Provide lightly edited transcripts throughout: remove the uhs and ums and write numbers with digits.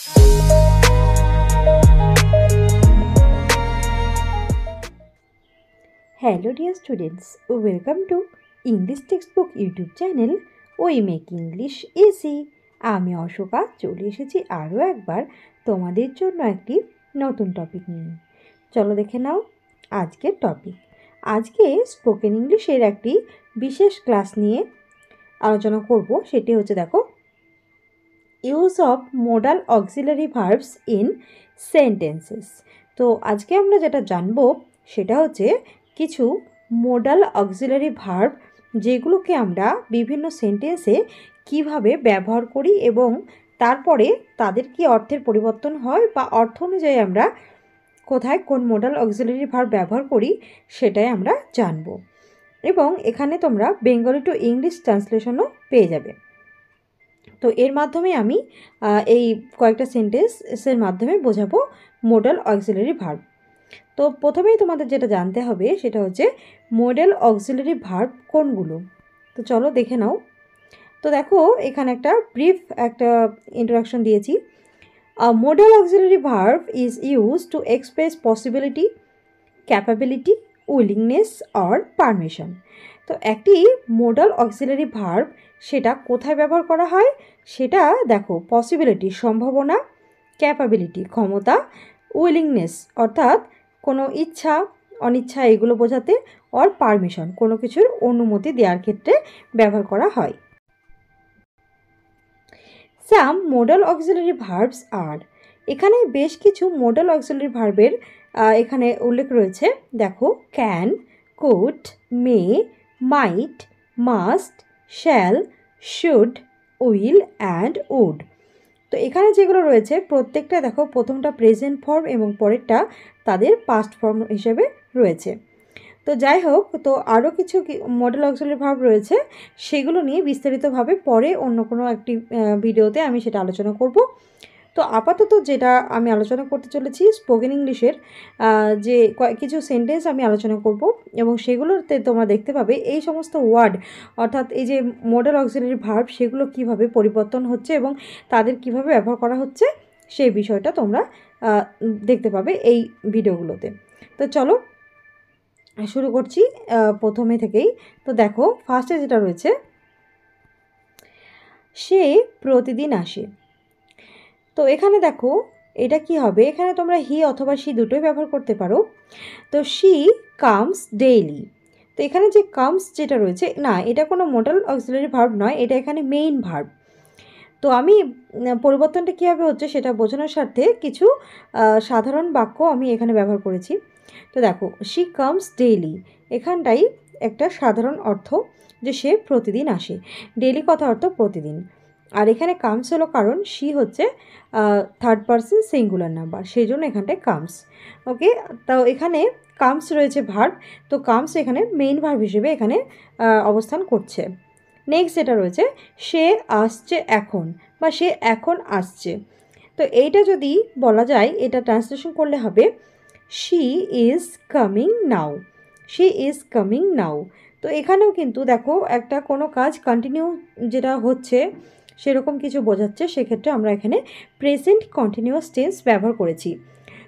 Hello dear students, welcome to English Textbook YouTube channel We Make English Easy। আমি অশোকা চলে এসেছি আরও একবার তোমাদের জন্য একটি নতুন টপিক নিয়ে। চলো দেখে নাও আজকের টপিক। আজকে স্পোকেন ইংলিশের একটি বিশেষ ক্লাস নিয়ে আলোচনা করব। সেটি হচ্ছে দেখো use of modal auxiliary verbs in sentences. তো আজকে আমরা যেটা জানবো সেটা হচ্ছে কিছু মোডাল অক্সিলারি ভার্ব যেগুলোকে আমরা বিভিন্ন সেন্টেন্সে কিভাবে ব্যবহার করি এবং তারপরে তাদের কি অর্থের পরিবর্তন হয় বা অর্থ অনুযায়ী আমরা কোথায় কোন মোডাল অক্সিলারি ভার্ব ব্যবহার করি সেটাই আমরা জানব। এবং এখানে তোমরা বেঙ্গলি টু ইংলিশ ট্রান্সলেশনও পেয়ে যাবে। তো এর মাধ্যমে আমি এই কয়েকটা সেন্টেন্সের মাধ্যমে বোঝাবো মোডাল অক্সিলারি ভার্ব। তো প্রথমেই তোমাদের যেটা জানতে হবে সেটা হচ্ছে মোডাল অক্সিলারি ভার্ব কোনগুলো। তো চলো দেখে নাও। তো দেখো এখানে একটা ব্রিফ একটা ইন্ট্রোডাকশন দিয়েছি। Modal auxiliary verb is use to express possibility, capability, willingness or permission. তো একটি মোডাল অক্সিলারি ভার্ব সেটা কোথায় ব্যবহার করা হয় সেটা দেখো পসিবিলিটি সম্ভাবনা, ক্যাপাবিলিটি ক্ষমতা, উইলিংনেস অর্থাৎ কোনো ইচ্ছা অনিচ্ছা এগুলো বোঝাতে, অর পারমিশন কোনো কিছুর অনুমতি দেওয়ার ক্ষেত্রে ব্যবহার করা হয়। সাম মোডাল অক্সিলারি ভার্বস আর, এখানে বেশ কিছু মোডাল অক্সিলারি ভার্বের এখানে উল্লেখ রয়েছে। দেখো can, could, may, might, must, shall, should, will and would. তো এখানে যেগুলো রয়েছে প্রত্যেকটা দেখো প্রথমটা প্রেজেন্ট ফর্ম এবং পরেরটা তাদের পাস্ট ফর্ম হিসেবে রয়েছে। তো যাই হোক, তো আরও কিছু মডেল অক্সিলারি ভার্ব রয়েছে সেগুলো নিয়ে বিস্তারিতভাবে পরে অন্য কোনো একটি ভিডিওতে আমি সেটা আলোচনা করব। তো আপাতত যেটা আমি আলোচনা করতে চলেছি স্পোকেন ইংলিশের যে কিছু সেন্টেন্স আমি আলোচনা করব এবং সেগুলোতে তোমরা দেখতে পাবে এই সমস্ত ওয়ার্ড অর্থাৎ এই যে মডেল অক্সিলারি ভার্ব সেগুলো কিভাবে পরিবর্তন হচ্ছে এবং তাদের কিভাবে ব্যবহার করা হচ্ছে সেই বিষয়টা তোমরা দেখতে পাবে এই ভিডিওগুলোতে। তো চলো শুরু করছি প্রথমে থেকেই। তো দেখো ফার্স্টে যেটা রয়েছে সে প্রতিদিন আসে। তো এখানে দেখো এটা কি হবে, এখানে তোমরা হি অথবা শি দুটোই ব্যবহার করতে পারো। তো শি কামস ডেইলি। তো এখানে যে কামস যেটা রয়েছে না এটা কোনো মোডাল অক্সিলারি ভার্ব নয়, এটা এখানে মেইন ভার্ব। তো আমি পরিবর্তনটা কীভাবে হচ্ছে সেটা বোঝানোর স্বার্থে কিছু সাধারণ বাক্য আমি এখানে ব্যবহার করেছি। তো দেখো শি কামস ডেইলি এখানটাই একটা সাধারণ অর্থ যে সে প্রতিদিন আসে। ডেইলি কথা অর্থ প্রতিদিন। আর এখানে কামস হলো কারণ শি হচ্ছে থার্ড পারসন সিঙ্গুলার নাম্বার, সেই জন্য এখানটায় কামস। ওকে, তো এখানে কামস রয়েছে ভার্ব, তো কামস এখানে মেইন ভার্ব হিসেবে এখানে অবস্থান করছে। নেক্সট যেটা রয়েছে সে আসছে এখন বা সে এখন আসছে। তো এইটা যদি বলা যায় এটা ট্রান্সলেশন করলে হবে she is coming now, she is coming now. তো এখানেও কিন্তু দেখো একটা কোনো কাজ কন্টিনিউ যেটা হচ্ছে সেরকম কিছু বোঝাচ্ছে, সেক্ষেত্রে আমরা এখানে প্রেজেন্ট কন্টিনিউয়াস টেন্স ব্যবহার করেছি।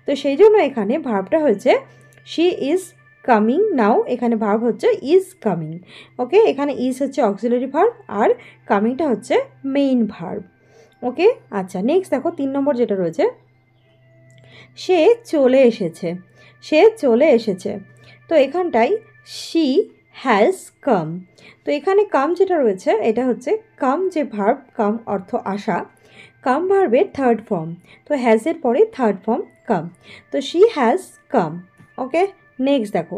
তো সেই জন্য এখানে ভার্বটা হয়েছে শি ইজ কামিং নাও, এখানে ভার্ব হচ্ছে ইজ কামিং। ওকে, এখানে ইজ হচ্ছে অক্সিলারি ভার্ব আর কামিংটা হচ্ছে মেইন ভার্ব। ওকে, আচ্ছা নেক্সট দেখো 3 নম্বর যেটা রয়েছে সে চলে এসেছে, সে চলে এসেছে। তো এখানটাই শি হ্যাজ কাম। তো এখানে কাম যেটা রয়েছে এটা হচ্ছে কাম যে ভার্ব, কাম অর্থ আসা, কাম ভার্বের থার্ড ফর্ম। তো হ্যাজের পরে থার্ড ফর্ম কাম, তো she has come. Okay, next দেখো।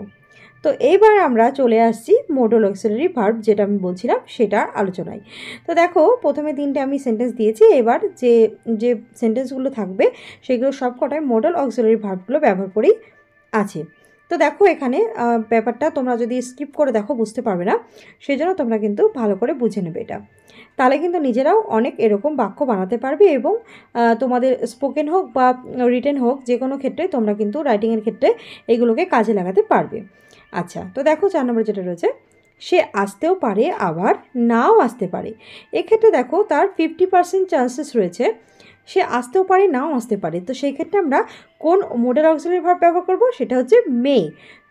তো এইবার আমরা চলে আসছি মোডাল অক্সিলারি ভার্ব যেটা আমি বলছিলাম সেটার আলোচনায়। তো দেখো প্রথমে 3টে আমি সেন্টেন্স দিয়েছি, এবার যে যে সেন্টেন্সগুলো থাকবে সেগুলো সব কটায় মোডাল অক্সিলারি ভার্বগুলো ব্যবহার করেই আছে। তো দেখো এখানে ব্যাপারটা তোমরা যদি স্কিপ করে দেখো বুঝতে পারবে না, সেই জন্য তোমরা কিন্তু ভালো করে বুঝে নেবে এটা, তাহলে কিন্তু নিজেরাও অনেক এরকম বাক্য বানাতে পারবে এবং তোমাদের স্পোকেন হোক বা রিটেন হোক যে কোনো ক্ষেত্রে তোমরা কিন্তু রাইটিংয়ের ক্ষেত্রে এগুলোকে কাজে লাগাতে পারবে। আচ্ছা, তো দেখো 4 নম্বর যেটা রয়েছে সে আসতেও পারে আবার নাও আসতে পারে। এক্ষেত্রে দেখো তার 50% চান্সেস রয়েছে সে আসতেও পারে নাও আসতে পারে। তো সেই ক্ষেত্রে আমরা কোন মোডাল অক্সিলারি ভার্ব ব্যবহার করব, সেটা হচ্ছে মে।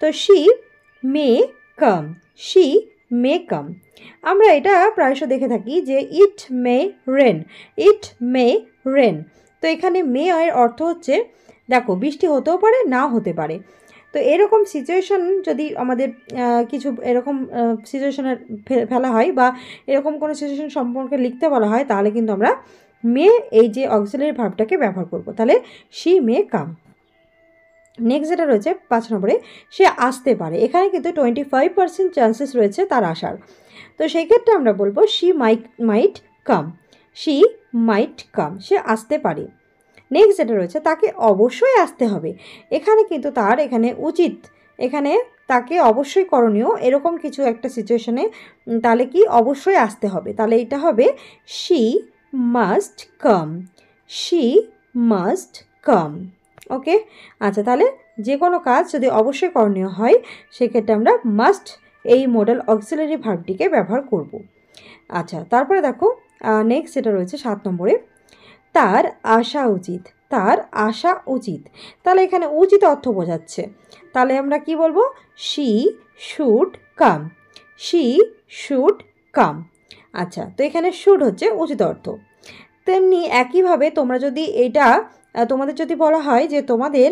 তো she may come, she may কাম। আমরা এটা প্রায়শ দেখে থাকি যে ইট মে রেন, ইট মে রেন। তো এখানে মে এর অর্থ হচ্ছে দেখো বৃষ্টি হতেও পারে নাও হতে পারে। তো এরকম সিচুয়েশন যদি আমাদের কিছু এরকম সিচুয়েশনের ফেলা হয় বা এরকম কোনো সিচুয়েশন সম্পর্কে লিখতে বলা হয়, তাহলে কিন্তু আমরা মে এই যে অক্সিলারি ভার্বটাকে ব্যবহার করব। তাহলে শি মে কাম। নেক্সট যেটা রয়েছে 5 নম্বরে, সে আসতে পারে। এখানে কিন্তু 25% চান্সেস রয়েছে তার আসার। তো সেই ক্ষেত্রে আমরা বলবো she might come, she might কাম, সে আসতে পারে। নেক্সট যেটা রয়েছে, তাকে অবশ্যই আসতে হবে। এখানে কিন্তু তার এখানে উচিত, এখানে তাকে অবশ্যই করণীয় এরকম কিছু একটা সিচুয়েশনে তাহলে কি অবশ্যই আসতে হবে, তাহলে এটা হবে she must come, she must come. Okay, আচ্ছা, তাহলে যে কোনো কাজ যদি অবশ্যই করণীয় হয় সেক্ষেত্রে আমরা মাস্ট এই মোডাল অক্সিলারি ভার্বটিকে ব্যবহার করব। আচ্ছা, তারপরে দেখো নেক্সট যেটা রয়েছে 7 নম্বরে, তার আসা উচিত, তার আসা উচিত। তাহলে এখানে উচিত অর্থ বোঝাচ্ছে, তাহলে আমরা কি বলবো, she should come, she should come. আচ্ছা, তো এখানে শুড হচ্ছে উচিত অর্থ। তেমনি একইভাবে তোমরা যদি এটা তোমাদের যদি বলা হয় যে তোমাদের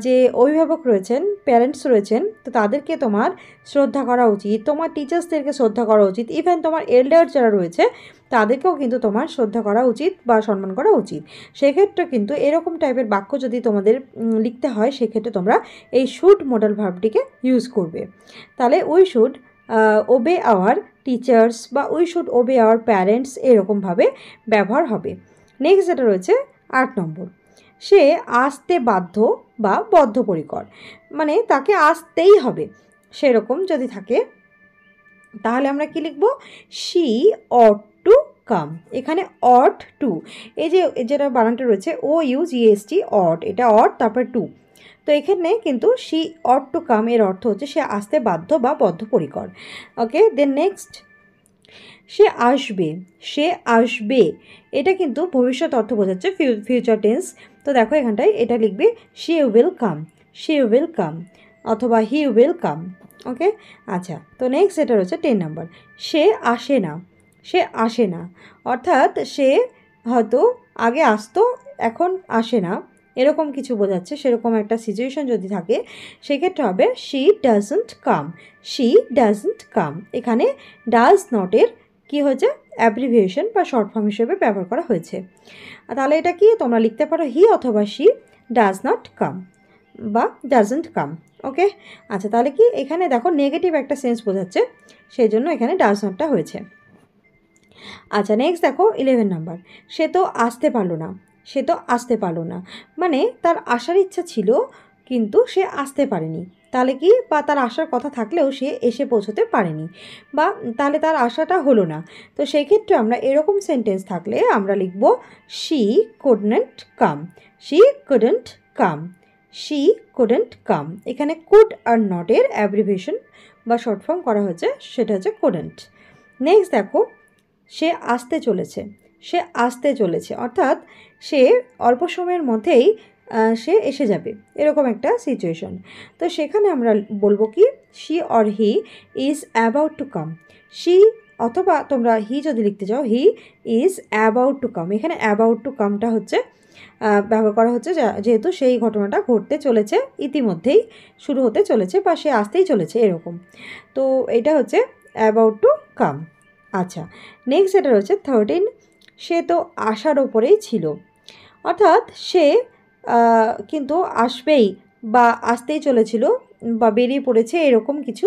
যে অভিভাবক রয়েছেন, প্যারেন্টস রয়েছেন, তো তাদেরকে তোমার শ্রদ্ধা করা উচিত, তোমার টিচার্সদেরকে শ্রদ্ধা করা উচিত, ইভেন তোমার এল্ডার যারা রয়েছে তাদেরকেও কিন্তু তোমার শ্রদ্ধা করা উচিত বা সম্মান করা উচিত। সেক্ষেত্রে কিন্তু এরকম টাইপের বাক্য যদি তোমাদের লিখতে হয় সেক্ষেত্রে তোমরা এই শুড মোডাল ভার্বটিকে ইউজ করবে। তাহলে we should obey our teachers বা we should obey our parents, এরকমভাবে ব্যবহার হবে। নেক্সট যেটা রয়েছে 8 নম্বর, সে আসতে বাধ্য বা বদ্ধপরিকর, মানে তাকে আসতেই হবে সেরকম যদি থাকে তাহলে আমরা কি লিখব, শি অট টু কাম। এখানে অট টু, এই যে যেটা বানানটা রয়েছে OUGHT অট, এটা অট তারপর টু। তো এখানে কিন্তু শি অট টু কাম এর অর্থ হচ্ছে সে আসতে বাধ্য বা বদ্ধপরিকর। ওকে, দেন নেক্সট, সে আসবে, সে আসবে, এটা কিন্তু ভবিষ্যৎ অর্থ বোঝাচ্ছে, ফিউচার টেন্স। তো দেখো এখানটায় এটা লিখবে she will come, she will come অথবা হি উইল কাম। ওকে, আচ্ছা, তো নেক্সট যেটা রয়েছে 10 নাম্বার, সে আসে না, সে আসে না, অর্থাৎ সে হয়তো আগে আসতো এখন আসে না, এরকম কিছু বোঝাচ্ছে। সেরকম একটা সিচুয়েশন যদি থাকে সেক্ষেত্রে হবে she doesn't come, she doesn't come. এখানে ডাজ নটের কি হয়েছে, অ্যাব্রিভিয়েশন বা শর্ট ফর্ম হিসেবে ব্যবহার করা হয়েছে। তাহলে এটা কি তোমরা লিখতে পারো হি অথবা শি ডাজ নট কাম বা ডাজন্ট কাম। ওকে, আচ্ছা, তাহলে কি এখানে দেখো নেগেটিভ একটা সেন্স বোঝাচ্ছে, সেই জন্য এখানে ডাজ নটটা হয়েছে। আচ্ছা, নেক্সট দেখো 11 নাম্বার, সে তো আসতে পারলো না, সে তো আসতে পারলো না, মানে তার আসার ইচ্ছা ছিল কিন্তু সে আসতে পারেনি। তাহলে কি, বা তার আসার কথা থাকলেও সে এসে পৌঁছতে পারেনি, বা তাহলে তার আশাটা হলো না। তো সেই ক্ষেত্রে আমরা এরকম সেন্টেন্স থাকলে আমরা লিখব she couldn't come, she couldn't come, she couldn't come. এখানে কুড আর নটের অ্যাব্রিভিয়েশন বা শর্ট ফর্ম করা হয়েছে, সেটা হচ্ছে কুডন্ট। নেক্সট দেখো, সে আসতে চলেছে, সে আসতে চলেছে, অর্থাৎ সে অল্প সময়ের মধ্যেই সে এসে যাবে, এরকম একটা সিচুয়েশন। তো সেখানে আমরা বলবো কি, she or he is about to come, she অথবা তোমরা হি যদি লিখতে চাও he is about to come. এখানে অ্যাবাউট টু কামটা হচ্ছে ব্যবহার করা হচ্ছে যেহেতু সেই ঘটনাটা ঘটতে চলেছে, ইতিমধ্যেই শুরু হতে চলেছে বা সে আসতেই চলেছে এরকম। তো এটা হচ্ছে অ্যাবাউট টু কাম। আচ্ছা, নেক্সট যেটা রয়েছে 13, সে তো আসার ওপরেই ছিল, অর্থাৎ সে কিন্তু আসবেই বা আসতেই চলেছিল বা বেরিয়ে পড়েছে এরকম কিছু,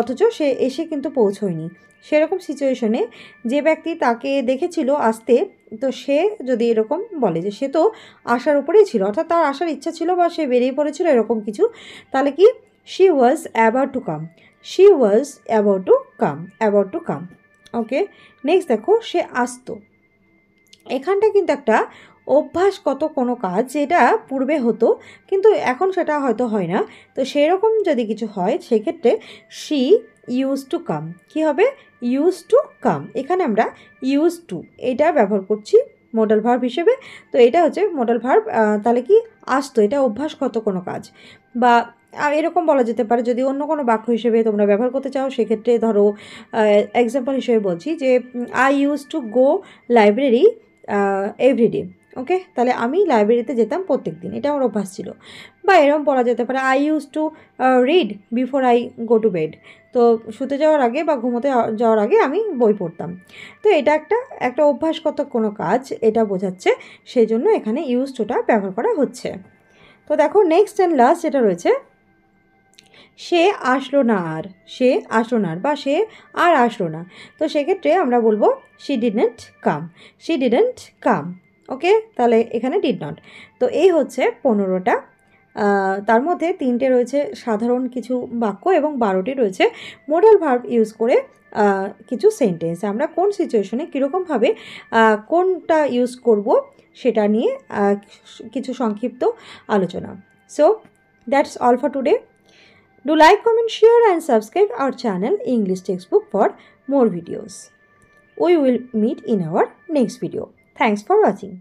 অথচ সে এসে কিন্তু পৌঁছয়নি। সেরকম সিচুয়েশনে যে ব্যক্তি তাকে দেখেছিল আসতে, তো সে যদি এরকম বলে যে সে তো আসার উপরেই ছিল, অর্থাৎ তার আসার ইচ্ছা ছিল বা সে বেরিয়ে পড়েছিল এরকম কিছু, তাহলে কি she was about to come, she was about to come, about to come. Okay, next দেখো, সে আসতো, এখানটা কিন্তু একটা অভ্যাসগত কোনো কাজ যেটা পূর্বে হতো কিন্তু এখন সেটা হয়তো হয় না। তো সেরকম যদি কিছু হয় সেক্ষেত্রে শি ইউজ টু কাম, কী হবে, ইউজ টু কাম। এখানে আমরা ইউজ টু এটা ব্যবহার করছি মডাল ভার্ব হিসেবে। তো এটা হচ্ছে মডাল ভার্ব, তাহলে কি আসতো, এটা অভ্যাসগত কোনো কাজ। বা এরকম বলা যেতে পারে, যদি অন্য কোনো বাক্য হিসেবে তোমরা ব্যবহার করতে চাও সেক্ষেত্রে ধরো এক্সাম্পল হিসেবে বলছি যে I use to go library everyday. Okay, তাহলে আমি লাইব্রেরিতে যেতাম প্রত্যেক দিন, এটা আমার অভ্যাস ছিল। বা এরকম বলা যেতে পারে I use to read before I go to bed. তো শুতে যাওয়ার আগে বা ঘুমোতে যাওয়ার আগে আমি বই পড়তাম। তো এটা একটা অভ্যাসগত কোনো কাজ এটা বোঝাচ্ছে, সেই জন্য এখানে ইউজ টুটা ব্যবহার করা হচ্ছে। তো দেখো নেক্সট অ্যান্ড লাস্ট যেটা রয়েছে, সে আসলো না আর, সে আসলো না আর বা সে আর আসলো না। তো সেক্ষেত্রে আমরা বলবো she didn't come, she didn't come. Okay, তাহলে এখানে ডিড নট। তো এই হচ্ছে 15টা, তার মধ্যে 3টে রয়েছে সাধারণ কিছু বাক্য এবং 12টি রয়েছে মডাল ভার্ব ইউজ করে কিছু সেন্টেন্স। আমরা কোন সিচুয়েশনে কীরকমভাবে কোনটা ইউজ করব সেটা নিয়ে কিছু সংক্ষিপ্ত আলোচনা। So that's all for today. Do like, comment, share and subscribe our channel English Textbook for more videos. We will meet in our next video. Thanks for watching.